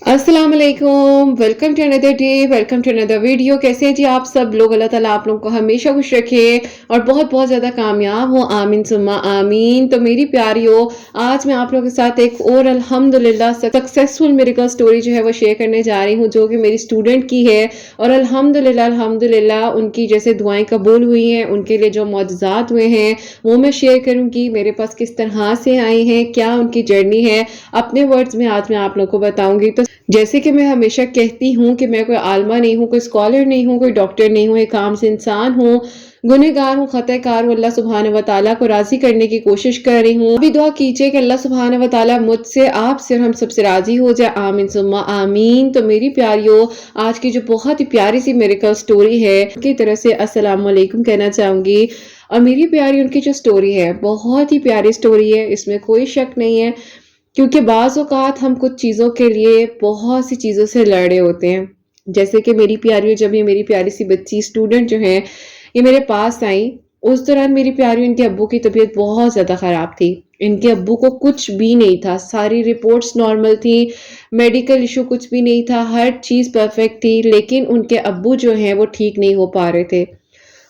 अस्सलाम वालेकुम, welcome to another day, welcome to another video. कैसे हैं जी आप सब लोग? अल्लाह ताला आप लोगों को हमेशा खुश रखे और बहुत बहुत ज़्यादा कामयाब हो, आमीन सुम्मा आमीन। तो मेरी प्यारियों, आज मैं आप लोगों के साथ एक और अल्हम्दुलिल्लाह सक्सेसफुल मिरेकल स्टोरी जो है वो शेयर करने जा रही हूँ, जो कि मेरी स्टूडेंट की है। और अल्हम्दुलिल्लाह अल्हम्दुलिल्लाह उनकी जैसे दुआएं कबूल हुई हैं, उनके लिए जो मौजज़ात हुए हैं वो मैं शेयर करूँगी। मेरे पास किस तरह से आई हैं, क्या उनकी जर्नी है, अपने वर्ड्स में आज मैं आप लोगों को बताऊंगी। तो जैसे कि मैं हमेशा कहती हूँ कि मैं कोई आलमा नहीं हूँ, कोई स्कॉलर नहीं हूँ, कोई डॉक्टर नहीं हूँ, एक आम से इंसान हूँ, गुनहगार हूँ, खताकार हूँ। अल्लाह सुब्हान व तआला को राजी करने की कोशिश कर रही हूँ। अभी दुआ कीजिए कि अल्लाह सुब्हान व तआला मुझसे, आपसे और हम सबसे राजी हो जाए, आमीन सुम्मा आमीन। तो मेरी प्यारियों, आज की जो बहुत ही प्यारी सी मेरेकल स्टोरी है की तरह से अस्सलाम वालेकुम कहना चाहूंगी। और मेरी प्यारी उनकी जो स्टोरी है बहुत ही प्यारी स्टोरी है, इसमें कोई शक नहीं है, क्योंकि बाज़ औक़ात हम कुछ चीज़ों के लिए बहुत सी चीज़ों से लड़ रहे होते हैं। जैसे कि मेरी प्यारी, जब ये मेरी प्यारी सी बच्ची स्टूडेंट जो है ये मेरे पास आई, उस दौरान मेरी प्यारी इनके अब्बू की तबीयत बहुत ज़्यादा ख़राब थी। इनके अब्बू को कुछ भी नहीं था, सारी रिपोर्ट्स नॉर्मल थी, मेडिकल इशू कुछ भी नहीं था, हर चीज़ परफेक्ट थी, लेकिन उनके अब्बू जो हैं वो ठीक नहीं हो पा रहे थे।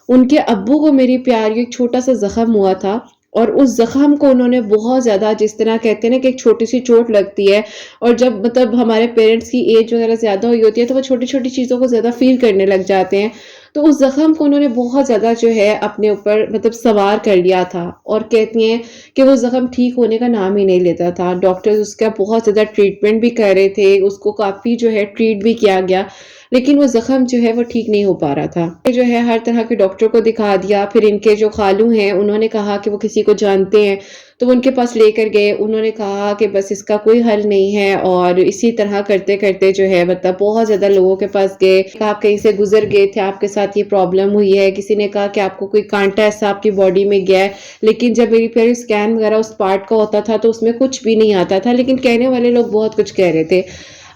उनके अब्बू को मेरी प्यारी एक छोटा-सा ज़ख़्म हुआ था और उस ज़ख़्म को उन्होंने बहुत ज़्यादा, जिस तरह कहते हैं ना कि एक छोटी-सी चोट लगती है, और जब मतलब हमारे पेरेंट्स की एज वग़ैरह ज़्यादा हुई होती है तो वो छोटी-छोटी चीज़ों को ज़्यादा फ़ील करने लग जाते हैं। तो उस ज़ख़्म को उन्होंने बहुत ज़्यादा जो है अपने ऊपर मतलब सवार कर लिया था, और कहती हैं कि वो ज़ख़्म ठीक होने का नाम ही नहीं लेता था। डॉक्टर्स उसका बहुत ज़्यादा ट्रीटमेंट भी कर रहे थे, उसको काफ़ी जो है ट्रीट भी किया गया, लेकिन वो ज़ख़्म जो है वो ठीक नहीं हो पा रहा था। ये जो है हर तरह के डॉक्टर को दिखा दिया। फिर इनके जो खालू हैं उन्होंने कहा कि वो किसी को जानते हैं, तो वो उनके पास लेकर गए। उन्होंने कहा कि बस इसका कोई हल नहीं है, और इसी तरह करते-करते जो है मतलब बहुत ज़्यादा लोगों के पास गए। आप कहीं से गुज़र गए थे, आपके साथ ये प्रॉब्लम हुई है। किसी ने कहा कि आपको कोई कांटा ऐसा आपकी बॉडी में गया है, लेकिन जब मेरी फिर स्कैन वगैरह उस पार्ट का होता था तो उसमें कुछ भी नहीं आता था, लेकिन कहने वाले लोग बहुत कुछ कह रहे थे।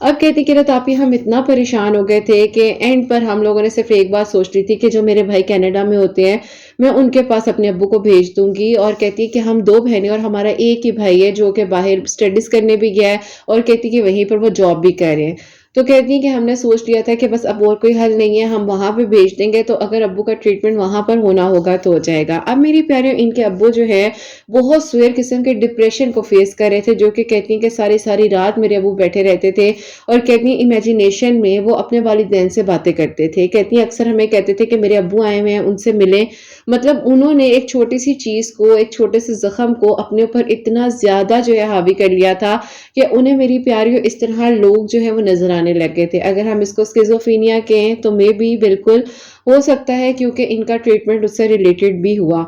अब कहती कि रतापी हम इतना परेशान हो गए थे कि एंड पर हम लोगों ने सिर्फ एक बात सोच ली थी कि जो मेरे भाई कनाडा में होते हैं मैं उनके पास अपने अब्बू को भेज दूंगी। और कहती है कि हम दो बहनें और हमारा एक ही भाई है जो कि बाहर स्टडीज करने भी गया है, और कहती कि वहीं पर वो जॉब भी कर रहे हैं। तो कहती है कि हमने सोच लिया था कि बस अब और कोई हल नहीं है, हम वहां पे भेज देंगे, तो अगर अब्बू का ट्रीटमेंट वहां पर होना होगा तो हो जाएगा। अब मेरी प्यारे, इनके अब्बू जो है बहुत सुअर किस्म के डिप्रेशन को फेस कर रहे थे, जो कि कहती हैं कि सारी सारी रात मेरे अब्बू बैठे रहते थे, और कहती हैं इमेजिनेशन में वो अपने वालिदैन से बातें करते थे। कहती हैं अक्सर हमें कहते थे कि मेरे अब्बू आए हुए हैं, उनसे मिलें। मतलब उन्होंने एक छोटी सी चीज को, एक छोटे से जख्म को अपने ऊपर इतना ज्यादा जो है हावी कर लिया था कि उन्हें, मेरी प्यारियों, इस तरह लोग जो है वो नजर आने लग गए थे। अगर हम इसको स्किज़ोफ्रेनिया कहें तो मे भी बिल्कुल हो सकता है, क्योंकि इनका ट्रीटमेंट उससे रिलेटेड भी हुआ।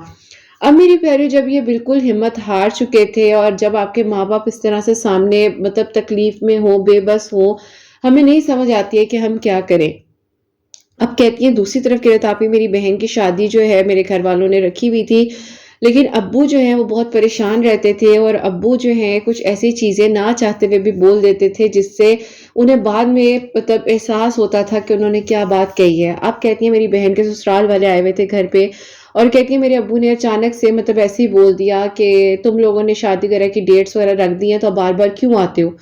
अब मेरी प्यारी, जब ये बिल्कुल हिम्मत हार चुके थे, और जब आपके माँ बाप इस तरह से सामने मतलब तकलीफ में हो, बेबस हो, हमें नहीं समझ आती है कि हम क्या करें। अब कहती हैं दूसरी तरफ किरतापी, मेरी बहन की शादी जो है मेरे घर वालों ने रखी हुई थी, लेकिन अब्बू जो हैं वो बहुत परेशान रहते थे, और अब्बू जो हैं कुछ ऐसी चीज़ें ना चाहते हुए भी बोल देते थे, जिससे उन्हें बाद में मतलब एहसास होता था कि उन्होंने क्या बात कही है। अब कहती हैं मेरी बहन के ससुराल वाले आए हुए थे घर पे, और कहती है मेरे अब्बू ने अचानक से मतलब ऐसे ही बोल दिया कि तुम लोगों ने शादी वगैरह की डेट्स वगैरह रख दी हैं, तो अब बार-बार क्यों आते हो?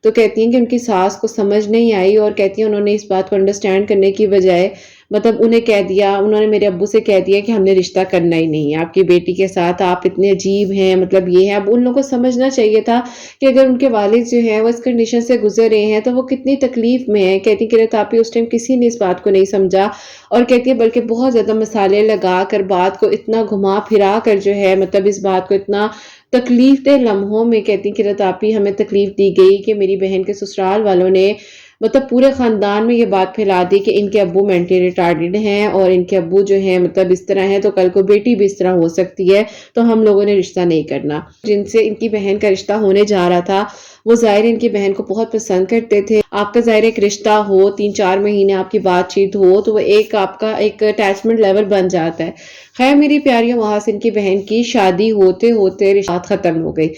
तो कहती हैं कि उनकी सास को समझ नहीं आई, और कहती हैं उन्होंने इस बात को अंडरस्टैंड करने की बजाय मतलब उन्हें कह दिया, उन्होंने मेरे अब्बू से कह दिया कि हमने रिश्ता करना ही नहीं है आपकी बेटी के साथ, आप इतने अजीब हैं, मतलब ये है। अब उन लोगों को समझना चाहिए था कि अगर उनके वालिद जो हैं वो इस कंडीशन से गुजर रहे हैं तो वो कितनी तकलीफ में है। कहती कि रतापी उस टाइम किसी ने इस बात को नहीं समझा, और कहती है बल्कि बहुत ज़्यादा मसाले लगा कर, बात को इतना घुमा फिरा कर जो है मतलब इस बात को इतना तकलीफ दे लम्हों में, कहती कि रतापी हमें तकलीफ दी गई कि मेरी बहन के ससुराल वालों ने मतलब पूरे खानदान में ये बात फैला दी कि इनके अब्बू मेंटली रिटार्डेड हैं, और इनके अब्बू जो हैं मतलब इस तरह हैं, तो कल को बेटी भी इस तरह हो सकती है, तो हम लोगों ने रिश्ता नहीं करना। जिनसे इनकी बहन का रिश्ता होने जा रहा था वो ज़ाहिर इनकी बहन को बहुत पसंद करते थे। आपका ज़ाहिर एक रिश्ता हो, 3-4 महीने आपकी बातचीत हो, तो वो एक आपका एक अटैचमेंट लेवल बन जाता है। खैर मेरी प्यारियों, वहां से इनकी बहन की शादी होते होते रिश्ता खत्म हो गई।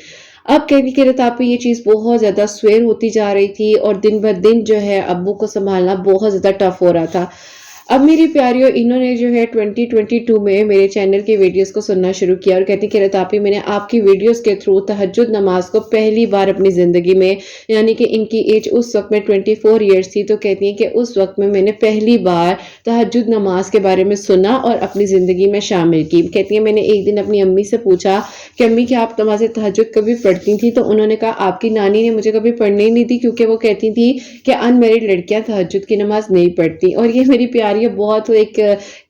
अब कहती कि रतापी ये चीज़ बहुत ज़्यादा स्वेर होती जा रही थी, और दिन ब दिन जो है अब्बू को संभालना बहुत ज़्यादा टफ हो रहा था। अब मेरी प्यारियों, इन्होंने जो है 2022 में मेरे चैनल की वीडियोस को सुनना शुरू किया और कहती कि रतापी, मैंने आपकी वीडियोस के थ्रू तहज्जुद नमाज को पहली बार अपनी ज़िंदगी में, यानी कि इनकी एज उस वक्त में 24 ईयर्स थी, तो कहती हैं कि उस वक्त में मैंने पहली बार तहज्जुद नमाज के बारे में सुना और अपनी ज़िंदगी में शामिल की। कहती हैं मैंने एक दिन अपनी अम्मी से पूछा कि अम्मी क्या आप नमाज तहज्जुद कभी पढ़ती थी, तो उन्होंने कहा आपकी नानी ने मुझे कभी पढ़ने ही नहीं दी, क्योंकि वो कहती थी कि अनमैरिड लड़कियां तहज्जुद की नमाज नहीं पढ़ती। और ये मेरी प्यारी बहुत एक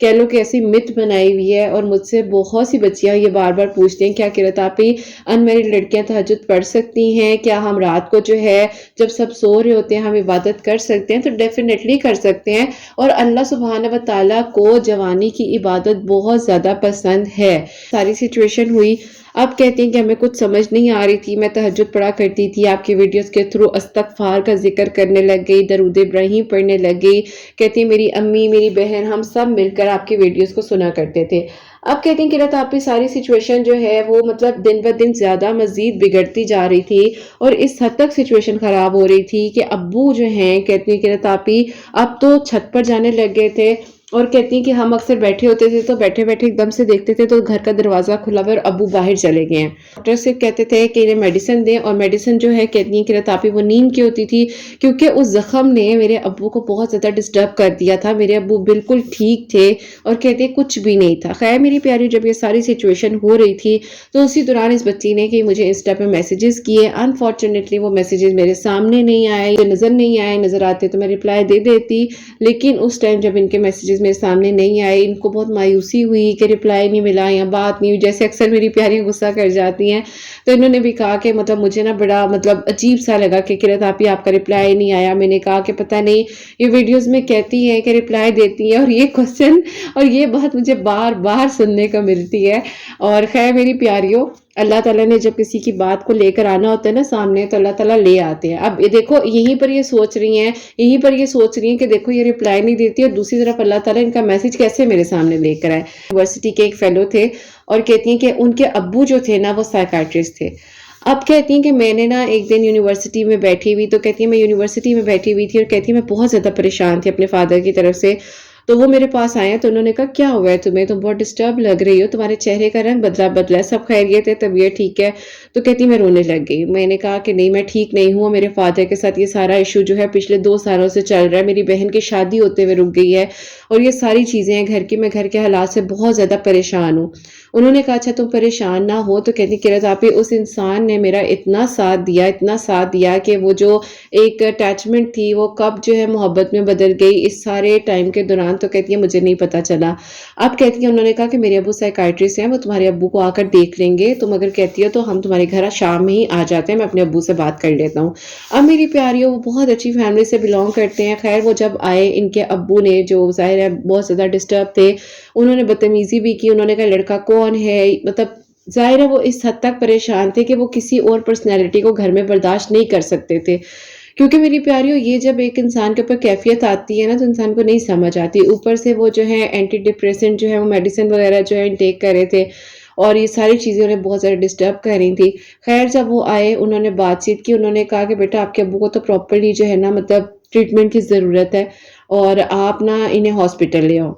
कह लो कि ऐसी मिथ बनाई हुई है, और मुझसे बहुत सी बच्चियां ये बार बार पूछती हैं क्या किरत आपी अनमैरिड लड़कियां तहज्जुद पढ़ सकती हैं, क्या हम रात को जो है जब सब सो रहे होते हैं हम इबादत कर सकते हैं? तो डेफिनेटली कर सकते हैं, और अल्लाह सुब्हान व तआला को जवानी की इबादत बहुत ज़्यादा पसंद है। सारी सिचुएशन हुई। अब कहती हैं कि हमें कुछ समझ नहीं आ रही थी, मैं तहज्जुद पढ़ा करती थी, आपकी वीडियोस के थ्रू इस्तग़फ़ार का जिक्र करने लग गई, दरूद इब्राहीम पढ़ने लग गई। कहती हैं मेरी अम्मी, मेरी बहन, हम सब मिलकर आपकी वीडियोस को सुना करते थे। अब कहती हैं कि रत आपकी सारी सिचुएशन जो है वो मतलब दिन ब दिन ज़्यादा मज़ीद बिगड़ती जा रही थी, और इस हद तक सिचुएशन ख़राब हो रही थी कि अब्बू जो हैं, कहती हैं कि रत आपी अब तो छत पर जाने लग गए थे, और कहती हैं कि हम अक्सर बैठे होते थे तो बैठे बैठे एकदम से देखते थे तो घर का दरवाज़ा खुला हुआ और अब्बू बाहर चले गए हैं। डॉक्टर से कहते थे कि इन्हें मेडिसिन दें, और मेडिसिन जो है कहती हैं कि रतापी वो नींद की होती थी, क्योंकि उस जख्म ने मेरे अब्बू को बहुत ज़्यादा डिस्टर्ब कर दिया था। मेरे अब्बू बिल्कुल ठीक थे और कहते हैं कुछ भी नहीं था। खैर मेरी प्यारी, जब ये सारी सिचुएशन हो रही थी तो उसी दौरान इस बच्ची ने कि मुझे इंस्टा पे मैसेजेस किए। अनफॉर्चुनेटली वो मैसेजेस मेरे सामने नहीं आए, नज़र नहीं आए, नज़र आते तो मैं रिप्लाई दे देती, लेकिन उस टाइम जब इनके मैसेजेस मेरे सामने नहीं आए, इनको बहुत मायूसी हुई कि रिप्लाई नहीं मिला या बात नहीं हुई, जैसे अक्सर मेरी प्यारियां गुस्सा कर जाती हैं। तो इन्होंने भी कहा कि मतलब मुझे ना बड़ा मतलब अजीब सा लगा कि किरत आपी आपका रिप्लाई नहीं आया। मैंने कहा कि पता नहीं ये वीडियोस में कहती हैं कि रिप्लाई देती हैं, और ये क्वेश्चन और ये बात मुझे बार बार सुनने को मिलती है। और खैर मेरी प्यारियों, अल्लाह ताला ने जब किसी की बात को लेकर आना होता है ना सामने, तो अल्लाह ताला ले आते हैं। अब ये देखो यहीं पर ये सोच रही हैं कि देखो ये रिप्लाई नहीं देती, और दूसरी तरफ अल्लाह ताला इनका मैसेज कैसे मेरे सामने लेकर आए। यूनिवर्सिटी के एक फेलो थे, और कहती हैं कि उनके अब्बू जो थे ना वो साइकाट्रिस्ट थे। अब कहती हैं कि मैंने ना एक दिन यूनिवर्सिटी में बैठी हुई, तो कहती है मैं यूनिवर्सिटी में बैठी हुई थी, और कहती है मैं बहुत ज़्यादा परेशान थी अपने फादर की तरफ से। तो वो मेरे पास आए, तो उन्होंने कहा क्या हुआ है तुम्हें, तुम बहुत डिस्टर्ब लग रही हो, तुम्हारे चेहरे का रंग बदला बदला है, सब खैरियत है, तबीयत ठीक है? तो कहती मैं रोने लग गई। मैंने कहा कि नहीं मैं ठीक नहीं हूँ, मेरे फादर के साथ ये सारा इशू जो है पिछले 2 सालों से चल रहा है, मेरी बहन की शादी होते हुए रुक गई है, और ये सारी चीज़ें हैं घर की, मैं घर के हालात से बहुत ज़्यादा परेशान हूँ। उन्होंने कहा अच्छा तुम परेशान ना हो। तो कहती किरत आपी उस इंसान ने मेरा इतना साथ दिया कि वो जो एक अटैचमेंट थी वो कब जो है मोहब्बत में बदल गई इस सारे टाइम के दौरान, तो कहती है मुझे नहीं पता चला। अब कहती है उन्होंने कहा कि मेरे अब्बू साइकाइट्रिस्ट हैं, वो तुम्हारे अब्बू को आकर देख लेंगे, तुम अगर कहती हो तो हम तुम्हारे घर शाम में ही आ जाते हैं, मैं अपने अब्बू से बात कर लेता हूँ। अब मेरी प्यारियों वो बहुत अच्छी फैमिली से बिलोंग करते हैं। खैर वो जब आए, इनके अब्बू ने जो ज़ाहिर है बहुत ज़्यादा डिस्टर्ब थे, उन्होंने बदतमीज़ी भी की। उन्होंने कहा लड़का कौन है, मतलब ज़ाहिर है वो इस हद तक परेशान थे कि वो किसी और पर्सनैलिटी को घर में बर्दाश्त नहीं कर सकते थे। क्योंकि मेरी प्यारियों ये जब एक इंसान के ऊपर कैफियत आती है ना तो इंसान को नहीं समझ आती। ऊपर से वो जो है एंटी डिप्रेसेंट जो है वो मेडिसिन वगैरह जो है इनटेक कर रहे थे, और ये सारी चीज़ें उन्हें बहुत ज़्यादा डिस्टर्ब कर रही थी। खैर जब वो आए उन्होंने बातचीत की, उन्होंने कहा कि बेटा आपके अब्बू को तो प्रॉपरली जो है ना मतलब ट्रीटमेंट की ज़रूरत है, और आप ना इन्हें हॉस्पिटल ले आओ।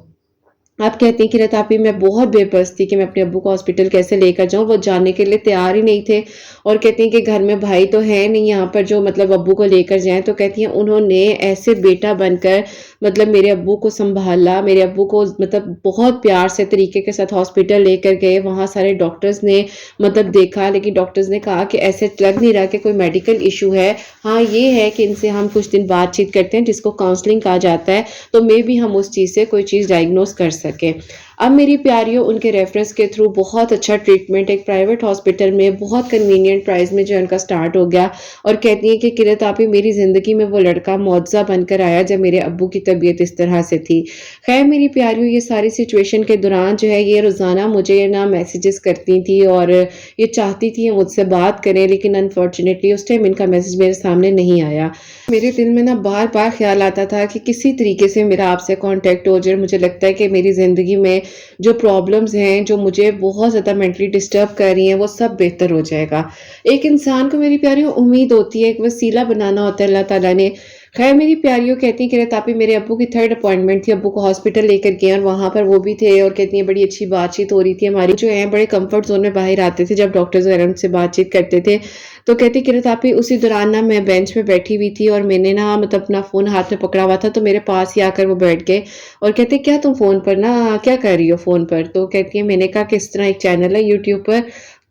आप कहती हैं कि रतापी मैं बहुत बेबस थी कि मैं अपने अब्बू को हॉस्पिटल कैसे लेकर जाऊँ, वो जाने के लिए तैयार ही नहीं थे, और कहती हैं कि घर में भाई तो है नहीं यहाँ पर जो मतलब अब्बू को लेकर जाएँ। तो कहती हैं उन्होंने ऐसे बेटा बनकर मतलब मेरे अब्बू को संभाला, मेरे अब्बू को मतलब बहुत प्यार से तरीके के साथ हॉस्पिटल लेकर गए। वहाँ सारे डॉक्टर्स ने मतलब देखा, लेकिन डॉक्टर्स ने कहा कि ऐसे लग नहीं रहा कि कोई मेडिकल इशू है, हाँ ये है कि इनसे हम कुछ दिन बातचीत करते हैं जिसको काउंसलिंग कहा जाता है, तो मे भी हम उस चीज़ से कोई चीज़ डायग्नोस कर सके। अब मेरी प्यारियों उनके रेफरेंस के थ्रू बहुत अच्छा ट्रीटमेंट एक प्राइवेट हॉस्पिटल में बहुत कन्वीनियंट प्राइस में जो उनका स्टार्ट हो गया, और कहती हैं कि किरत आपी मेरी ज़िंदगी में वो लड़का मुआवजा बनकर आया जब मेरे अब्बू की तबीयत इस तरह से थी। खैर मेरी प्यारियों ये सारी सिचुएशन के दौरान जो है ये रोज़ाना मुझे ना मैसेजेस करती थी, और ये चाहती थी मुझसे बात करें, लेकिन अनफॉर्चुनेटली उस टाइम इनका मैसेज मेरे सामने नहीं आया। मेरे दिल में ना बार बार ख्याल आता था कि किसी तरीके से मेरा आपसे कॉन्टेक्ट हो जाए। मुझे लगता है कि मेरी ज़िंदगी में जो प्रॉब्लम्स हैं जो मुझे बहुत ज़्यादा मेंटली डिस्टर्ब कर रही हैं वो सब बेहतर हो जाएगा। एक इंसान को मेरी प्यारी उम्मीद होती है, एक वसीला बनाना होता है अल्लाह ताला ने। خیر میری پیاریوں کہتی ہیں کہ رتاپی میرے ابو کی 3rd اپوائنٹمنٹ تھی، ابو کو ہاسپٹل لے کر گئے اور وہاں پر وہ بھی تھے، اور کہتی ہیں بڑی اچھی بات چیت ہو رہی تھی ہماری، جو ہیں بڑے کمفرٹ زون میں باہر آتے تھے جب ڈاکٹرز وغیرہ ان سے بات چیت کرتے تھے۔ تو کہتی کہ رتاپی اسی دوران نا میں بینچ میں بیٹھی ہوئی تھی اور میں نے نا مطلب اپنا فون ہاتھ میں پکڑا ہوا تھا، تو میرے پاس ہی آ کر وہ بیٹھ گئے اور کہتے کیا تم فون پر نا کیا کر رہی ہو فون پر؟ تو کہتی ہے میں نے کہا کہ اس طرح ایک چینل ہے یوٹیوب پر،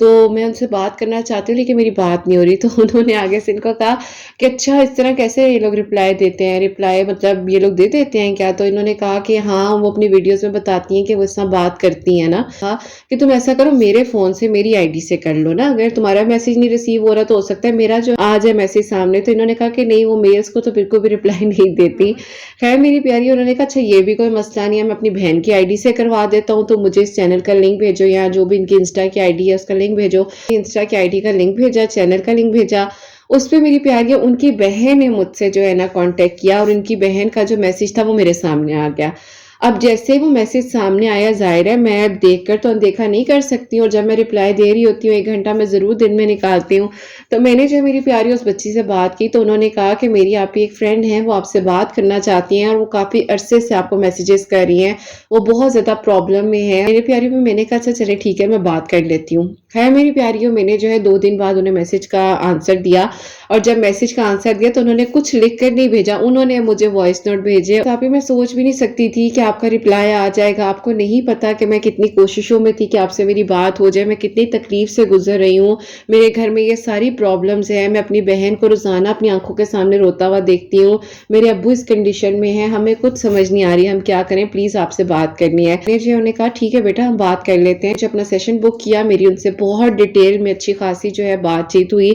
تو میں ان سے بات کرنا چاہتی ہوں لیکن میری بات نہیں ہو رہی۔ تو انہوں نے آگے سے ان کو کہا کہ اچھا اس طرح کیسے یہ لوگ رپلائی دیتے ہیں، رپلائی مطلب یہ لوگ دے دیتے ہیں کیا؟ تو انہوں نے کہا کہ ہاں وہ اپنی ویڈیوز میں بتاتی ہیں کہ وہ اس طرح بات کرتی ہیں نا، ہاں کہ تم ایسا کرو میرے فون سے میری آئی ڈی سے کر لو نا، اگر تمہارا میسج نہیں ریسیو ہو رہا تو ہو سکتا ہے میرا جو آ جائے میسج سامنے۔ تو انہوں نے کہا کہ نہیں وہ میلز کو تو بالکل بھی رپلائی نہیں دیتی۔ خیر میری پیاری انہوں نے کہا اچھا یہ بھی کوئی مسئلہ نہیں ہے، میں اپنی بہن کی آئی ڈی سے کروا دیتا ہوں، تو مجھے اس چینل کا لنک بھیجو یا جو بھی ان کی انسٹا کی آئی ڈی ہے اس کا لنک بھیجو۔ انسٹا کی آئی ڈی کا لنک بھیجا، چینل کا لنک بھیجا، اس پہ میری پیاری ان کی بہن نے مجھ سے جو ہے نا کانٹیکٹ کیا اور ان کی بہن کا جو میسج تھا وہ میرے سامنے آ گیا۔ اب جیسے وہ میسج سامنے آیا ظاہر ہے میں دیکھ کر تو اندیکھا نہیں کر سکتی ہوں، اور جب میں رپلائی دے رہی ہوتی ہوں 1 گھنٹہ میں ضرور دن میں نکالتی ہوں۔ تو میں نے جو میری پیاری اس بچی سے بات کی تو انہوں نے کہا کہ میری آپ کی ایک فرینڈ ہے، وہ آپ سے بات کرنا چاہتی ہیں اور وہ کافی عرصے سے آپ کو میسیجز کر رہی ہیں، وہ بہت زیادہ پرابلم میں ہے۔ میری پیاری میں نے کہا اچھا چلے ٹھیک ہے میں بات کر لیتی ہوں۔ خیر میری پیاریوں میں نے جو ہے 2 دن بعد انہیں میسج کا آنسر دیا، اور جب میسج کا آنسر دیا تو انہوں نے کچھ لکھ کر نہیں بھیجا، انہوں نے مجھے وائس نوٹ بھیجے۔ کافی میں سوچ بھی نہیں سکتی تھی کہ آپ کا رپلائی آ جائے گا، آپ کو نہیں پتا کہ میں کتنی کوششوں میں تھی کہ آپ سے میری بات ہو جائے، میں کتنی تکلیف سے گزر رہی ہوں، میرے گھر میں یہ ساری پرابلمز ہیں، میں اپنی بہن کو روزانہ اپنی آنکھوں کے سامنے روتا ہوا دیکھتی ہوں، میرے ابو اس کنڈیشن میں ہیں، ہمیں کچھ سمجھ نہیں آ رہی ہم کیا کریں، پلیز آپ سے بات کرنی ہے۔ انہوں نے کہا ٹھیک ہے بیٹا ہم بات کر لیتے ہیں۔ جب اپنا سیشن بک کیا میری ان سے بہت ڈیٹیل میں اچھی خاصی جو ہے بات چیت ہوئی،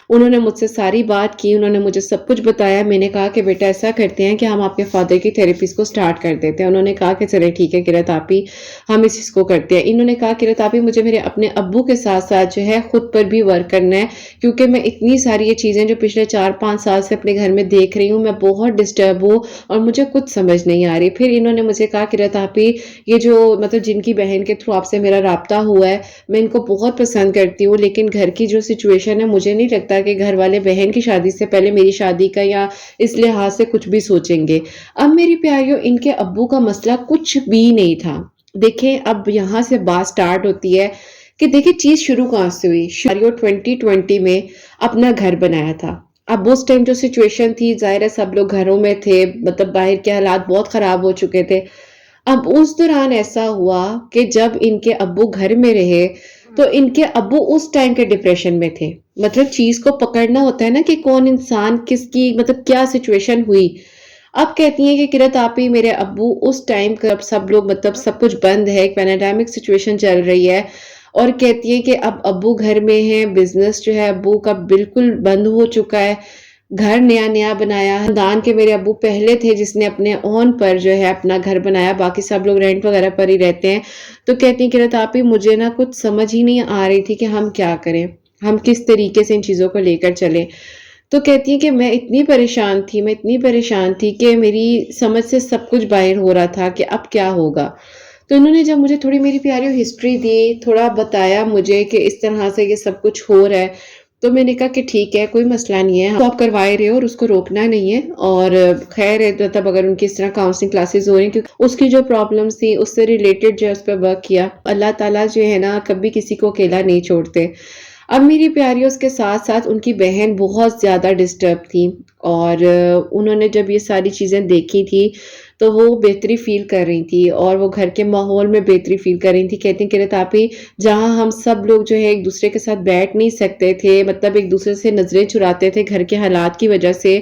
انہوں نے مجھ سے ساری بات کی، انہوں نے مجھے سب کچھ بتایا۔ میں نے کہا کہ بیٹا ایسا کرتے ہیں کہ ہم آپ کے فادر کی تھیراپیز کو سٹارٹ کر دیتے ہیں۔ انہوں نے کہا کہ چلے ٹھیک ہے قرت آپی ہم اس چیز کو کرتے ہیں۔ انہوں نے کہا قرت آپی مجھے میرے اپنے ابو کے ساتھ ساتھ جو ہے خود پر بھی ورک کرنا ہے، کیونکہ میں اتنی ساری یہ چیزیں جو پچھلے 4-5 سال سے اپنے گھر میں دیکھ رہی ہوں، میں بہت ڈسٹرب ہوں اور مجھے کچھ سمجھ نہیں آ رہی۔ پھر انہوں نے مجھے کہا قرت آپی یہ جو مطلب جن کی بہن کے تھرو آپ سے میرا رابطہ ہوا ہے میں ان کو بہت پسند کرتی ہوں، لیکن گھر کی جو سچویشن ہے مجھے نہیں لگتا کہ گھر والے بہن کی شادی سے پہلے میری شادی کا یا اس لحاظ سے کچھ بھی سوچیں گے۔ اب میری پیاریوں ان کے ابو کا مسئلہ کچھ بھی نہیں تھا۔ دیکھیں اب یہاں سے بات سٹارٹ ہوتی ہے کہ دیکھیں چیز شروع کہاں سے ہوئی۔ پیاریوں 2020 میں اپنا گھر بنایا تھا۔ اب اس ٹائم جو سچویشن تھی ظاہر ہے سب لوگ گھروں میں تھے، مطلب باہر کے حالات بہت خراب ہو چکے تھے۔ اب اس دوران ایسا ہوا کہ جب ان کے ابو گھر میں رہے تو ان کے ابو اس ٹائم کے ڈپریشن میں تھے۔ مطلب چیز کو پکڑنا ہوتا ہے نا کہ کون انسان کس کی مطلب کیا سچویشن ہوئی۔ اب کہتی ہیں کہ قرت آپی میرے ابو اس ٹائم کا سب لوگ مطلب سب کچھ بند ہے، ایک پینیڈیمک سچویشن چل رہی ہے، اور کہتی ہیں کہ اب ابو گھر میں ہیں، بزنس جو ہے ابو کا بالکل بند ہو چکا ہے، گھر نیا نیا بنایا، خاندان کے میرے ابو پہلے تھے جس نے اپنے اون پر جو ہے اپنا گھر بنایا، باقی سب لوگ رینٹ وغیرہ پر ہی رہتے ہیں۔ تو کہتی ہیں قرت آپی مجھے نا کچھ سمجھ ہی نہیں آ رہی تھی کہ ہم کیا کریں، ہم کس طریقے سے ان چیزوں کو لے کر چلیں۔ تو کہتی ہیں کہ میں اتنی پریشان تھی کہ میری سمجھ سے سب کچھ باہر ہو رہا تھا کہ اب کیا ہوگا۔ تو انہوں نے جب مجھے تھوڑی میری پیاری ہسٹری دی، تھوڑا بتایا مجھے کہ اس طرح سے یہ سب کچھ ہو رہا ہے، تو میں نے کہا کہ ٹھیک ہے کوئی مسئلہ نہیں ہے، تو آپ کروائے رہے ہو اور اس کو روکنا نہیں ہے، اور خیر ہے تب اگر ان کی اس طرح کاؤنسلنگ کلاسز ہو رہی ہیں کیونکہ اس کی جو پرابلمز تھی اس سے ریلیٹڈ جو ہے اس پہ ورک کیا۔ اللہ تعالیٰ جو ہے نا کبھی کسی کو اکیلا نہیں چھوڑتے۔ اب میری پیاری اس کے ساتھ ساتھ ان کی بہن بہت زیادہ ڈسٹرب تھی، اور انہوں نے جب یہ ساری چیزیں دیکھی تھی تو وہ بہتری فیل کر رہی تھی اور وہ گھر کے ماحول میں بہتری فیل کر رہی تھی۔ کہتی ہیں قرت آپی جہاں ہم سب لوگ جو ہے ایک دوسرے کے ساتھ بیٹھ نہیں سکتے تھے، مطلب ایک دوسرے سے نظریں چراتے تھے گھر کے حالات کی وجہ سے،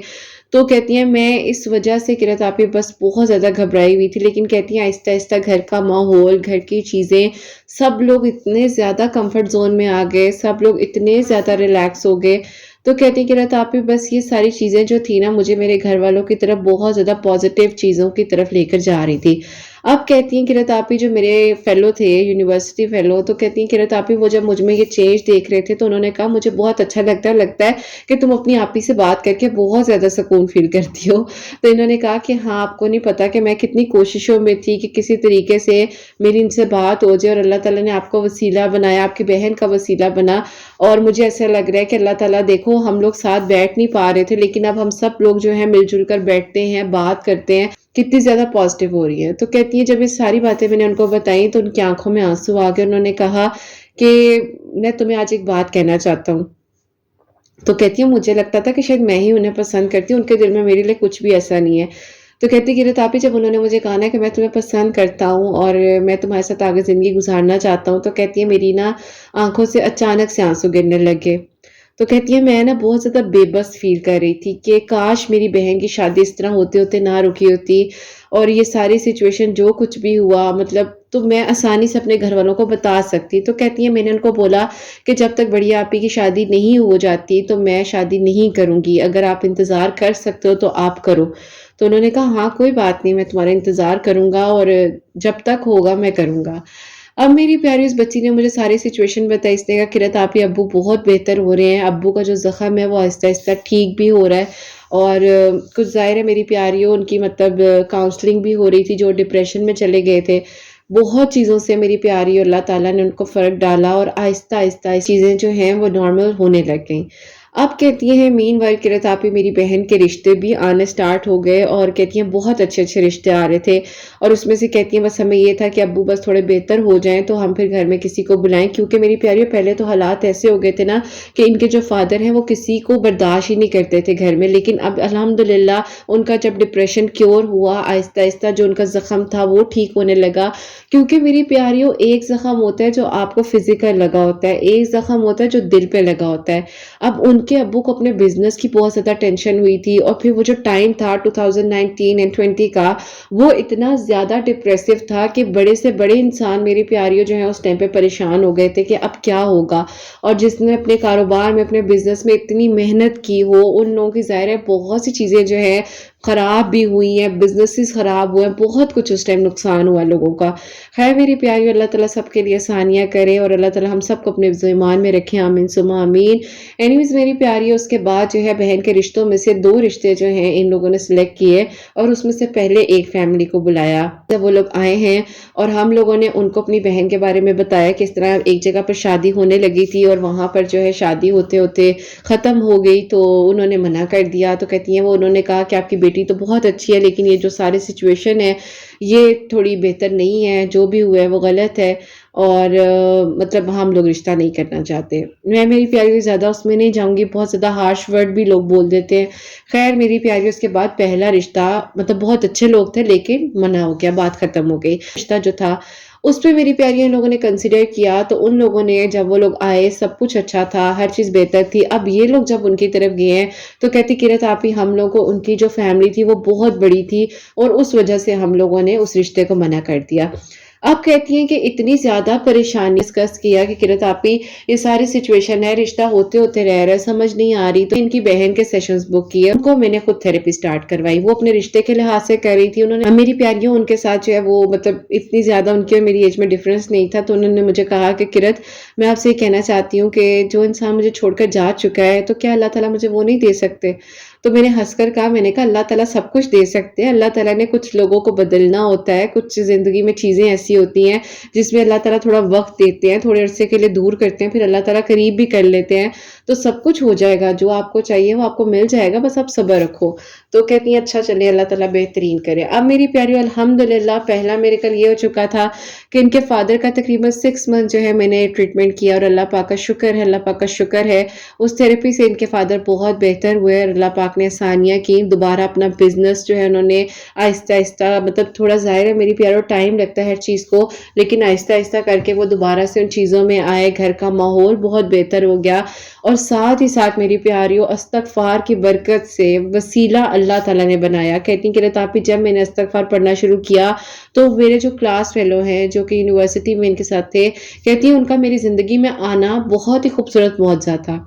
تو کہتی ہیں میں اس وجہ سے قرت آپی بس بہت زیادہ گھبرائی ہوئی تھی، لیکن کہتی ہیں آہستہ آہستہ گھر کا ماحول، گھر کی چیزیں، سب لوگ اتنے زیادہ کمفرٹ زون میں آ گئے، سب لوگ اتنے زیادہ ریلیکس ہو گئے۔ تو کہتی ہیں قرت آپی بس یہ ساری چیزیں جو تھی نا مجھے میرے گھر والوں کی طرف بہت زیادہ پازیٹیو چیزوں کی طرف لے کر جا رہی تھی۔ اب کہتی ہیں قرۃ آپی جو میرے فیلو تھے یونیورسٹی فیلو، تو کہتی ہیں قرۃ آپی وہ جب مجھ میں یہ چینج دیکھ رہے تھے تو انہوں نے کہا مجھے بہت اچھا لگتا ہے کہ تم اپنی آپی سے بات کر کے بہت زیادہ سکون فیل کرتی ہو۔ تو انہوں نے کہا کہ ہاں آپ کو نہیں پتا کہ میں کتنی کوششوں میں تھی کہ کسی طریقے سے میری ان سے بات ہو جائے، اور اللہ تعالیٰ نے آپ کو وسیلہ بنایا، آپ کی بہن کا وسیلہ بنا، اور مجھے ایسا لگ رہا ہے کہ اللہ تعالیٰ دیکھو ہم لوگ ساتھ بیٹھ نہیں پا رہے تھے لیکن اب ہم سب لوگ جو ہیں مل جل کر بیٹھتے ہیں، بات کرتے ہیں، کتنی زیادہ پازیٹیو ہو رہی ہے۔ تو کہتی ہیں جب یہ ساری باتیں میں نے ان کو بتائیں تو ان کی آنکھوں میں آنسو آ گئے، انہوں نے کہا کہ میں تمہیں آج ایک بات کہنا چاہتا ہوں۔ تو کہتی ہوں مجھے لگتا تھا کہ شاید میں ہی انہیں پسند کرتی ہوں، ان کے دل میں میرے لیے کچھ بھی ایسا نہیں ہے۔ تو کہتی قرۃ آپی جب انہوں نے مجھے کہا نا کہ میں تمہیں پسند کرتا ہوں اور میں تمہارے ساتھ آگے زندگی گزارنا چاہتا ہوں، تو کہتی ہے میری نا آنکھوں سے اچانک سے آنسو گرنے لگے۔ تو کہتی ہے میں نا بہت زیادہ بے بس فیل کر رہی تھی کہ کاش میری بہن کی شادی اس طرح ہوتے ہوتے نہ رکی ہوتی، اور یہ ساری سچویشن جو کچھ بھی ہوا مطلب تو میں آسانی سے اپنے گھر والوں کو بتا سکتی۔ تو کہتی ہے میں نے ان کو بولا کہ جب تک بڑی آپی کی شادی نہیں ہو جاتی تو میں شادی نہیں کروں گی، اگر آپ انتظار کر سکتے ہو تو آپ کرو۔ تو انہوں نے کہا ہاں کوئی بات نہیں، میں تمہارا انتظار کروں گا اور جب تک ہوگا میں کروں گا۔ اب میری پیاری اس بچی نے مجھے ساری سچویشن بتائی، اس نے کہا قرۃ آپی ابو بہت بہتر ہو رہے ہیں، ابو کا جو زخم ہے وہ آہستہ آہستہ ٹھیک بھی ہو رہا ہے، اور کچھ ظاہر ہے میری پیاریوں ان کی مطلب کاؤنسلنگ بھی ہو رہی تھی، جو ڈپریشن میں چلے گئے تھے، بہت چیزوں سے میری پیاری اللہ تعالیٰ نے ان کو فرق ڈالا اور آہستہ آہستہ چیزیں جو ہیں وہ نارمل ہونے لگ گئیں۔ اب کہتی ہیں مین وائل قرۃ آپی میری بہن کے رشتے بھی آنے سٹارٹ ہو گئے، اور کہتی ہیں بہت اچھے اچھے رشتے آ رہے تھے، اور اس میں سے کہتی ہیں بس ہمیں یہ تھا کہ ابو بس تھوڑے بہتر ہو جائیں تو ہم پھر گھر میں کسی کو بلائیں، کیونکہ میری پیاری پہلے تو حالات ایسے ہو گئے تھے نا کہ ان کے جو فادر ہیں وہ کسی کو برداشت ہی نہیں کرتے تھے گھر میں، لیکن اب الحمدللہ ان کا جب ڈپریشن کیور ہوا آہستہ آہستہ جو ان کا زخم تھا وہ ٹھیک ہونے لگا، کیونکہ میری پیاریوں ایک زخم ہوتا ہے جو آپ کو فزیکل لگا ہوتا ہے، ایک زخم ہوتا ہے جو دل پہ لگا ہوتا ہے۔ اب ان کے ابو کو اپنے بزنس کی بہت زیادہ ٹینشن ہوئی تھی، اور پھر وہ جو ٹائم تھا 2019 اور 20 کا وہ اتنا زیادہ ڈپریسو تھا کہ بڑے سے بڑے انسان میری پیاریوں جو ہیں اس ٹائم پہ پریشان ہو گئے تھے کہ اب کیا ہوگا، اور جس نے اپنے کاروبار میں اپنے بزنس میں اتنی محنت کی ہو ان لوگوں کی ظاہر ہے بہت سی چیزیں جو ہے خراب بھی ہوئی ہیں، بزنسز خراب ہوئے ہیں، بہت کچھ اس ٹائم نقصان ہوا لوگوں کا۔ خیر میری پیاری اللہ تعالیٰ سب کے لیے آسانیاں کرے، اور اللہ تعالیٰ ہم سب کو اپنے ایمان میں رکھے، آمین ثم آمین۔ اینیویز میری پیاری اس کے بعد جو ہے بہن کے رشتوں میں سے 2 رشتے جو ہیں ان لوگوں نے سلیکٹ کیے، اور اس میں سے پہلے ایک فیملی کو بلایا جب وہ لوگ آئے ہیں، اور ہم لوگوں نے ان کو اپنی بہن کے بارے میں بتایا کہ اس طرح ایک جگہ پر شادی ہونے لگی تھی اور وہاں پر جو ہے شادی ہوتے ہوتے ختم ہو گئی، تو انہوں نے منع کر دیا۔ تو کہتی ہیں وہ انہوں نے کہا کہ آپ کی بیٹی تو بہت اچھی ہے لیکن یہ جو سارے سچویشن ہے یہ تھوڑی بہتر نہیں ہے، جو بھی ہوا ہے وہ غلط ہے، اور مطلب ہم لوگ رشتہ نہیں کرنا چاہتے۔ میں میری پیاری زیادہ اس میں نہیں جاؤں گی، بہت زیادہ ہارش ورڈ بھی لوگ بول دیتے ہیں۔ خیر میری پیاری اس کے بعد پہلا رشتہ مطلب بہت اچھے لوگ تھے لیکن منع ہو گیا، بات ختم ہو گئی۔ رشتہ جو تھا اس پہ میری پیاری ان لوگوں نے کنسیڈر کیا، تو ان لوگوں نے جب وہ لوگ آئے سب کچھ اچھا تھا، ہر چیز بہتر تھی۔ اب یہ لوگ جب ان کی طرف گئے ہیں تو کہتی قرۃ آپی ہم لوگوں کو ان کی جو فیملی تھی وہ بہت بڑی تھی، اور اس وجہ سے ہم لوگوں نے اس رشتے کو منع کر دیا۔ اب کہتی ہیں کہ اتنی زیادہ پریشانی ڈسکس کیا کہ قرۃ آپی یہ ساری سچویشن ہے، رشتہ ہوتے ہوتے رہ رہا ہے، سمجھ نہیں آ رہی، تو ان کی بہن کے سیشنز بک کیے، ان کو میں نے خود تھراپی سٹارٹ کروائی، وہ اپنے رشتے کے لحاظ سے کر رہی تھی۔ انہوں نے میری پیاریوں ان کے ساتھ جو ہے وہ مطلب اتنی زیادہ ان کی اور میری ایج میں ڈفرینس نہیں تھا، تو انہوں نے مجھے کہا کہ قرۃ میں آپ سے یہ کہنا چاہتی ہوں کہ جو انسان مجھے چھوڑ کر جا چکا ہے تو کیا اللہ تعالیٰ مجھے وہ نہیں دے سکتے؟ تو میں نے ہنس کر کہا، میں نے کہا اللہ تعالیٰ سب کچھ دے سکتے ہیں، اللہ تعالیٰ نے کچھ لوگوں کو بدلنا ہوتا ہے، کچھ زندگی میں چیزیں ایسی ہوتی ہیں جس میں اللہ تعالیٰ تھوڑا وقت دیتے ہیں، تھوڑے عرصے کے لیے دور کرتے ہیں، پھر اللہ تعالیٰ قریب بھی کر لیتے ہیں، تو سب کچھ ہو جائے گا، جو آپ کو چاہیے وہ آپ کو مل جائے گا، بس آپ صبر رکھو۔ تو کہتی ہیں اچھا چلے اللہ تعالیٰ بہترین کرے۔ اب میری پیاری الحمدللہ پہلا میرے کل یہ ہو چکا تھا کہ ان کے فادر کا تقریباً 6 منتھ جو ہے میں نے ٹریٹمنٹ کیا، اور اللہ پاک کا شکر ہے، اللہ پاک کا شکر ہے اس تھراپی سے ان کے فادر بہت بہتر ہوئے، اور اللہ پاک نے آسانیاں کی، دوبارہ اپنا بزنس جو ہے انہوں نے آہستہ آہستہ مطلب تھوڑا ظاہر ہے میری پیارو ٹائم لگتا ہے ہر چیز کو، لیکن آہستہ آہستہ کر کے وہ دوبارہ سے ان چیزوں میں آئے، گھر کا ماحول بہت بہتر ہو گیا، اور ساتھ ہی ساتھ میری پیاریوں استغفار کی برکت سے وسیلہ اللہ تعالیٰ نے بنایا۔ کہتی ہیں قرۃ آپی جب میں نے استغفار پڑھنا شروع کیا تو میرے جو کلاس فیلو ہیں جو کہ یونیورسٹی میں ان کے ساتھ تھے، کہتی ہیں ان کا میری زندگی میں آنا بہت ہی خوبصورت معجزہ تھا۔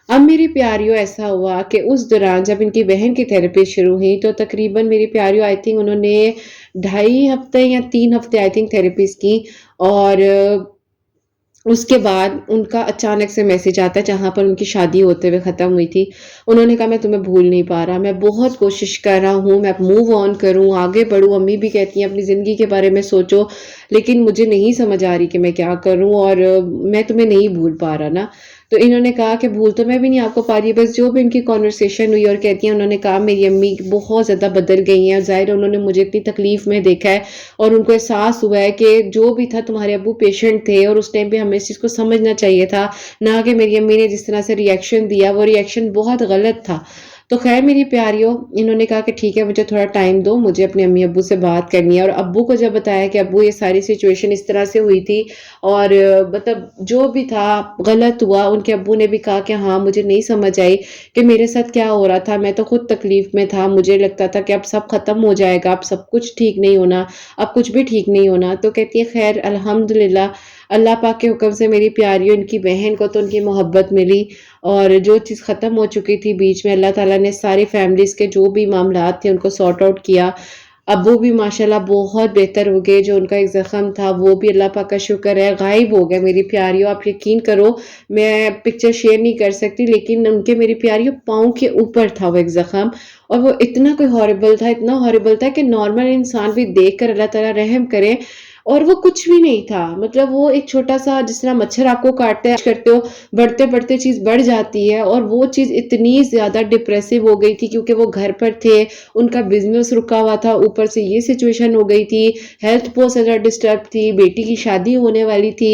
अब मेरी प्यारियों ऐसा हुआ कि उस दौरान जब इनकी बहन की थेरेपी शुरू हुई तो तकरीबन मेरी प्यारियों आई थिंक उन्होंने 2.5 हफ्ते या 3 हफ्ते आई थिंक थेरेपीज की। और उसके बाद उनका अचानक से मैसेज आता है जहाँ पर उनकी शादी होते हुए ख़त्म हुई थी। उन्होंने कहा मैं तुम्हें भूल नहीं पा रहा, मैं बहुत कोशिश कर रहा हूँ, मैं मूव ऑन करूँ, आगे बढ़ूँ। अम्मी भी कहती हैं अपनी ज़िंदगी के बारे में सोचो, लेकिन मुझे नहीं समझ आ रही कि मैं क्या करूँ और मैं तुम्हें नहीं भूल पा रहा ना। तो इन्होंने कहा कि भूल तो मैं भी नहीं आपको पा रही, बस जो भी इनकी कन्वर्सेशन हुई और कहती हैं उन्होंने कहा मेरी अम्मी बहुत ज़्यादा बदल गई हैं और ज़ाहिर है उन्होंने मुझे इतनी तकलीफ़ में देखा है और उनको एहसास हुआ है कि जो भी था तुम्हारे अब्बू पेशेंट थे और उस टाइम पे हमें इस चीज़ को समझना चाहिए था, ना कि मेरी अम्मी ने जिस तरह से रिएक्शन दिया वो रिएक्शन बहुत गलत था। तो ख़ैर मेरी प्यारियों, इन्होंने कहा कि ठीक है मुझे थोड़ा टाइम दो, मुझे अपने अम्मी-अब्बू से बात करनी है। और अब्बू को जब बताया कि अब्बू ये सारी सिचुएशन इस तरह से हुई थी और मतलब जो भी था गलत हुआ, उनके अब्बू ने भी कहा कि हाँ, मुझे नहीं समझ आई कि मेरे साथ क्या हो रहा था, मैं तो खुद तकलीफ़ में था, मुझे लगता था कि अब सब ख़त्म हो जाएगा, अब सब कुछ ठीक नहीं होना, अब कुछ भी ठीक नहीं होना। तो कहती है खैर अल्हम्दुलिल्लाह अल्लाह पाक के हुक्म से मेरी प्यारियों इनकी बहन को तो उनकी मोहब्बत मिली और जो चीज़ ख़त्म हो चुकी थी बीच में अल्लाह ताला ने सारी फैमिलीज़ के जो भी मामलात थे उनको सॉर्ट आउट किया। अब वो भी माशाल्लाह बहुत बेहतर हो गए, जो उनका एक ज़ख्म था वो भी अल्लाह पाक का शुक्र है गायब हो गया मेरी प्यारियों। आप यकीन करो मैं पिक्चर शेयर नहीं कर सकती, लेकिन उनके मेरी प्यारियों पाँव के ऊपर था वो एक ज़ख्म और वो इतना कोई हॉरिबल था, इतना हॉरिबल था कि नॉर्मल इंसान भी देखकर अल्लाह ताला रहम करे। और वो कुछ भी नहीं था, मतलब वो एक छोटा-सा जिस तरह मच्छर आपको काटते हैं करते हो, बढ़ते-बढ़ते चीज़ बढ़ जाती है और वो चीज़ इतनी ज़्यादा डिप्रेसिव हो गई थी क्योंकि वो घर पर थे, उनका बिज़नेस रुका हुआ था, ऊपर से ये सिचुएशन हो गई थी, हेल्थ बहुत ज़्यादा डिस्टर्ब थी, बेटी की शादी होने वाली थी,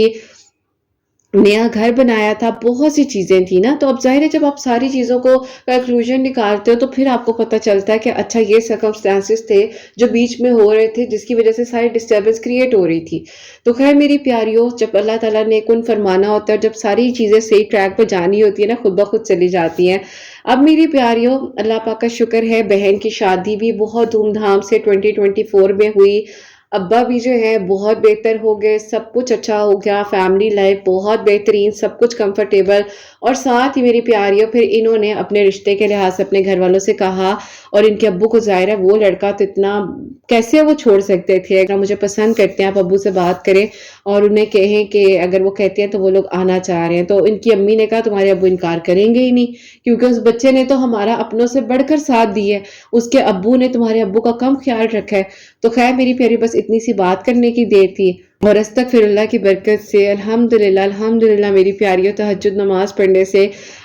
नया घर बनाया था, बहुत सी चीज़ें थी ना। तो अब ज़ाहिर है जब आप सारी चीज़ों को कंक्लूज़न निकालते हो तो फिर आपको पता चलता है कि अच्छा ये सर्कमस्टेंसेस थे जो बीच में हो रहे थे जिसकी वज़ह से सारी डिस्टर्बेंस क्रिएट हो रही थी। तो ख़ैर मेरी प्यारियों, जब अल्लाह ताला ने कुन फरमाना होता है, जब सारी चीज़ें सही ट्रैक पे जानी होती है ना, खुद ब खुद चली जाती हैं। अब मेरी प्यारियों, अल्लाह पाक का शुक्र है बहन की शादी भी बहुत धूम-धाम से 2024 में हुई। अब्बा भी जो है बहुत बेहतर हो गए, सब कुछ अच्छा हो गया, फैमिली लाइफ बहुत बेहतरीन, सब कुछ कंफर्टेबल। और साथ ही मेरी प्यारियों फिर इन्होंने अपने रिश्ते के लिहाज से अपने घर वालों से कहा और इनके अब्बू को ज़ाहिर है वो लड़का तो इतना कैसे वो छोड़ सकते थे, अगर मुझे पसंद करते हैं आप अब्बू से बात करें और उन्हें कहें कि अगर वो कहते हैं तो वो लोग आना चाह रहे हैं। तो इनकी अम्मी ने कहा तुम्हारे अब्बू इनकार करेंगे ही नहीं, क्योंकि उस बच्चे ने तो हमारा अपनों से बढ़कर साथ दिया है, उसके अब्बू ने तुम्हारे अब्बू का कम ख्याल रखा है। तो खैर मेरी प्यारी बस इतनी सी बात करने की देर थी और अस्तगफिरुल्लाह की बरकत से अल्हम्दुलिल्लाह अल्हम्दुलिल्लाह मेरी प्यारियों तहज्जुद नमाज पढ़ने से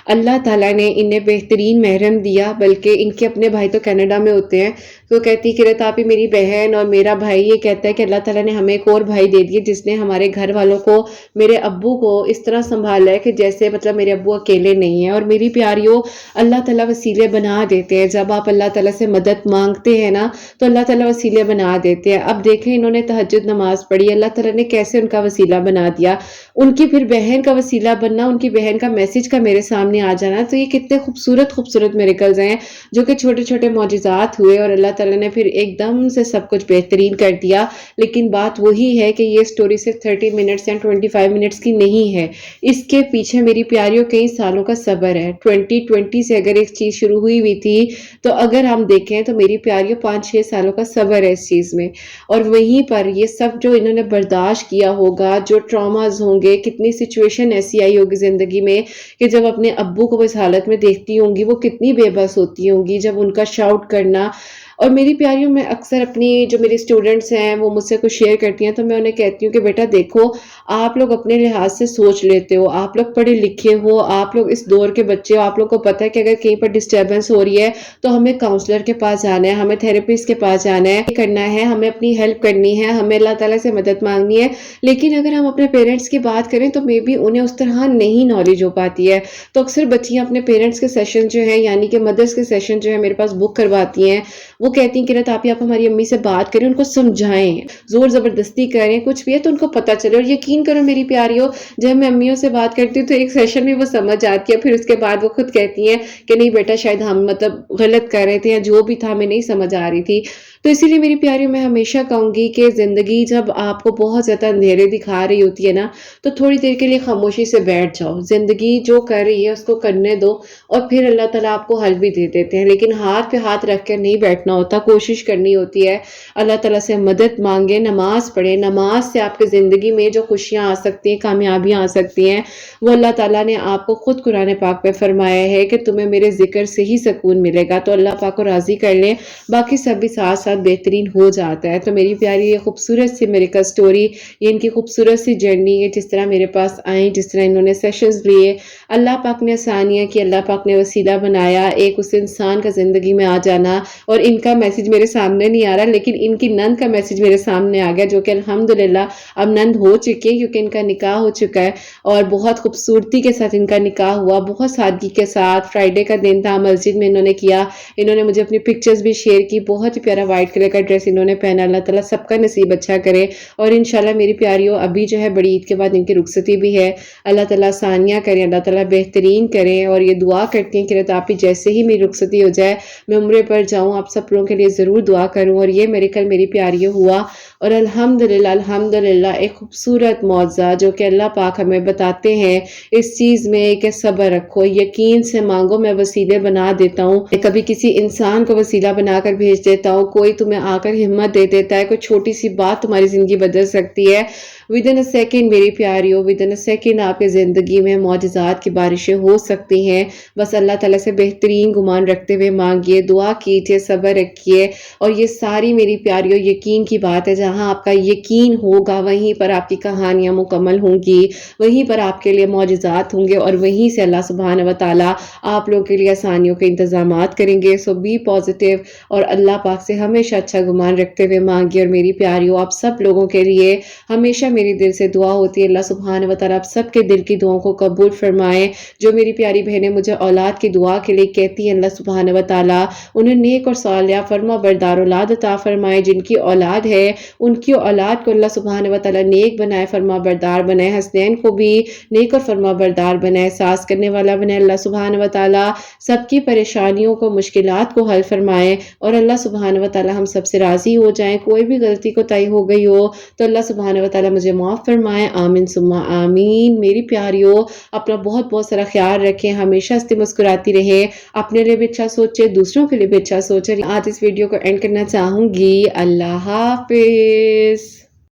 अल्लाह ताला ने इन्हें बेहतरीन महरम दिया। बल्कि इनके अपने भाई तो कनाडा में होते हैं, तो कहती कि रतापी मेरी बहन और मेरा भाई ये कहता है कि अल्लाह ताला ने हमें एक और भाई दे दिए जिसने हमारे घर वालों को, मेरे अब्बू को इस तरह संभाला है कि जैसे मतलब मेरे अब्बू अकेले नहीं है। और मेरी प्यारियों, अल्लाह ताला वसीले बना देते हैं, जब आप अल्लाह ताला से मदद मांगते हैं ना तो अल्लाह ताला वसीले बना देते हैं। अब देखें इन्होंने तहज्जुद नमाज पढ़ी, अल्लाह ताला ने कैसे उनका वसीला बना दिया, उनकी फिर बहन का वसीला बनना, उनकी बहन का मैसेज का मेरे सामने आ जाना। तो ये कितने खूबसूरत खूबसूरत मिरेकल्स हैं जो कि छोटे छोटे मौजिज़ात हुए और अल्लाह ताला ने फिर एकदम से सब कुछ बेहतरीन कर दिया। लेकिन बात वही है कि ये स्टोरी सिर्फ 30 मिनट्स या 25 मिनट्स की नहीं है, इसके पीछे मेरी प्यारियों कई सालों का सब्र है। 2020 से अगर एक चीज़ शुरू हुई थी तो अगर हम देखें तो मेरी प्यारियों 5-6 सालों का सब्र है इस चीज़ में। और वहीं पर ये सब जो इन्होंने बर्दाश्त किया होगा, जो ट्रॉमास होंगे, कितनी सिचुएशन ऐसी आई होगी ज़िंदगी में कि जब अपने अब्बू को इस हालत में देखती होंगी वो कितनी बेबस होती होंगी, जब उनका शाउट करना। और मेरी प्यारियों, मैं अक्सर अपनी जो मेरी स्टूडेंट्स हैं वो मुझसे कुछ शेयर करती हैं तो मैं उन्हें कहती हूँ कि बेटा देखो, आप लोग अपने लिहाज से सोच लेते हो, आप लोग पढ़े लिखे हो, आप लोग इस दौर के बच्चे हो, आप लोग को पता है कि अगर कहीं पर डिस्टर्बेंस हो रही है तो हमें काउंसलर के पास जाना है, हमें थेरेपिस्ट के पास जाना है, करना है, हमें अपनी हेल्प करनी है, हमें अल्लाह ताला से मदद मांगनी है। लेकिन अगर हम अपने पेरेंट्स की बात करें तो मे बी उन्हें उस तरह नहीं नॉलेज हो पाती है। तो अक्सर बच्चियाँ अपने पेरेंट्स के सेशन जो है यानी कि मदर्स के सेशन जो है मेरे पास बुक करवाती हैं। वो कहती हैं कि रत आप हमारी अम्मी से बात करें, उनको समझाएं, जोर जबरदस्ती करें, कुछ भी है तो उनको पता चले। और यकीन करो मेरी प्यारियों, जब मैं अम्मियों से बात करती हूँ तो एक सेशन में वो समझ आती है, फिर उसके बाद वो खुद कहती हैं कि नहीं बेटा शायद हम मतलब गलत कर रहे थे या जो भी था हमें नहीं समझ आ रही थी। तो इसीलिए मेरी प्यारियों मैं हमेशा कहूँगी कि ज़िंदगी जब आपको बहुत ज़्यादा अंधेरे दिखा रही होती है ना, तो थोड़ी देर के लिए खामोशी से बैठ जाओ। ज़िंदगी जो कर रही है उसको करने दो और फिर अल्लाह ताला आपको हल भी दे देते हैं। लेकिन हाथ पे हाथ रख कर नहीं बैठना होता, कोशिश करनी होती है। अल्लाह ताला से मदद माँगे, नमाज़ पढ़ें। नमाज़ से आपकी ज़िंदगी में जो खुशियाँ आ सकती हैं, कामयाबियाँ आ सकती हैं, वो अल्लाह ताला ने आपको खुद कुरान पाक में फ़रमाया है कि तुम्हें मेरे ज़िक्र से ही सुकून मिलेगा। तो अल्लाह पाक को राज़ी कर लें, बाकी सब भी साथ-साथ बेहतरीन हो जाता है। तो मेरी प्यारी ये खूबसूरत सी मेडिकल स्टोरी, ये इनकी खूबसूरत सी जर्नी है, जिस तरह मेरे पास आई, जिस तरह इन्होंने सेशंस लिए, अल्लाह पाक ने आसानियाँ की, अल्लाह पाक ने वसीला बनाया एक उस इंसान का ज़िंदगी में आ जाना। और इनका मैसेज मेरे सामने नहीं आ रहा, लेकिन इनकी नंद का मैसेज मेरे सामने आ गया, जो कि अल्हम्दुलिल्लाह अब नंद हो चुकी है, क्योंकि इनका निकाह हो चुका है और बहुत खूबसूरती के साथ इनका निकाह हुआ, बहुत सादगी के साथ। फ्राइडे का दिन था, मस्जिद में इन्होंने किया। इन्होंने मुझे अपनी पिक्चर्स भी शेयर की, बहुत ही प्यारा व्हाइट कलर का ड्रेस इन्होंने पहना। अल्लाह ताला सबका नसीब अच्छा करे। और इंशाल्लाह मेरी प्यारियों अभी जो है बड़ी ईद के बाद इनकी रुखसती भी है। अल्लाह ताला आसानियाँ करें, अल्लाह ताला बेहतरीन करें। और ये दुआ करती हैं कि रतापी जैसे ही मेरी रुखसती हो जाए, मैं उम्रे पर जाऊँ, आप सब लोगों के लिए ज़रूर दुआ करूँ। और ये मिरेकल मेरी प्यारियों हुआ और अल्हम्दुलिल्लाह अल्हम्दुलिल्लाह एक खूबसूरत मौज़ा जो कि अल्लाह पाक हमें बताते हैं इस चीज़ में कि सब्र रखो, यकीन से मांगो, मैं वसीले बना देता हूँ। कभी किसी इंसान को वसीला बनाकर भेज देता हूँ, कोई तुम्हें आकर हिम्मत दे देता है, कोई छोटी सी बात तुम्हारी ज़िंदगी बदल सकती है। विद इन अ सेकेंड मेरी प्यारियों, विद इन अ सेकेंड आपकी ज़िंदगी में मौजज़ात की बारिशें हो सकती हैं। बस अल्लाह ताला से बेहतरीन गुमान रखते हुए मांगिए, दुआ कीजिए, सब्र रखिए। और ये सारी मेरी प्यारियों यकीन की बात है, जहाँ आपका यकीन होगा वहीं पर आपकी कहानियाँ मुकम्मल होंगी, वहीं पर आपके लिए मौजज़ात होंगे और वहीं से अल्लाह सुब्हान व तआला आप लोगों के लिए आसानियों के इंतज़ामात करेंगे। सो बी पॉजिटिव और अल्लाह पाक से हमेशा अच्छा गुमान रखते हुए मांगिए। और मेरी प्यारियों आप सब लोगों के लिए हमेशा मेरी दिल से दुआ होती है, अल्लाह सुब्हान व तआला आप सबके दिल की दुआओं को कबूल फरमाए। जो मेरी प्यारी बहनें मुझे औलाद की दुआ के लिए कहती हैं, अल्लाह सुब्हान व तआला उन्हें नेक और सालिहा फरमा बरदार औलाद अता फरमाए। जिनकी औलाद है उनकी औलाद को अल्लाह सुब्हान व तआला नेक बनाए, फरमा बरदार बनाए। हसनैन को भी नेक और फरमा बरदार बनाए, सास करने वाला बनाए। अल्लाह सुब्हान व तआला सबकी परेशानियों को, मुश्किलात को हल फरमाए। और अल्लाह सुब्हान व तआला हम सबसे राज़ी हो जाएं। कोई भी गलती कोताही हो गई हो तो अल्लाह सुब्हान व तआला मुझे माफ़ फरमाए। आमीन सुम्मा आमीन। मेरी प्यारियों अपना बहुत बहुत सारा ख्याल रखें, हमेशा हंसती मुस्कुराती रहे, अपने लिए भी अच्छा सोचे, दूसरों के लिए भी अच्छा सोचे। आज इस वीडियो को एंड करना चाहूँगी। अल्लाह हाफ़िज़।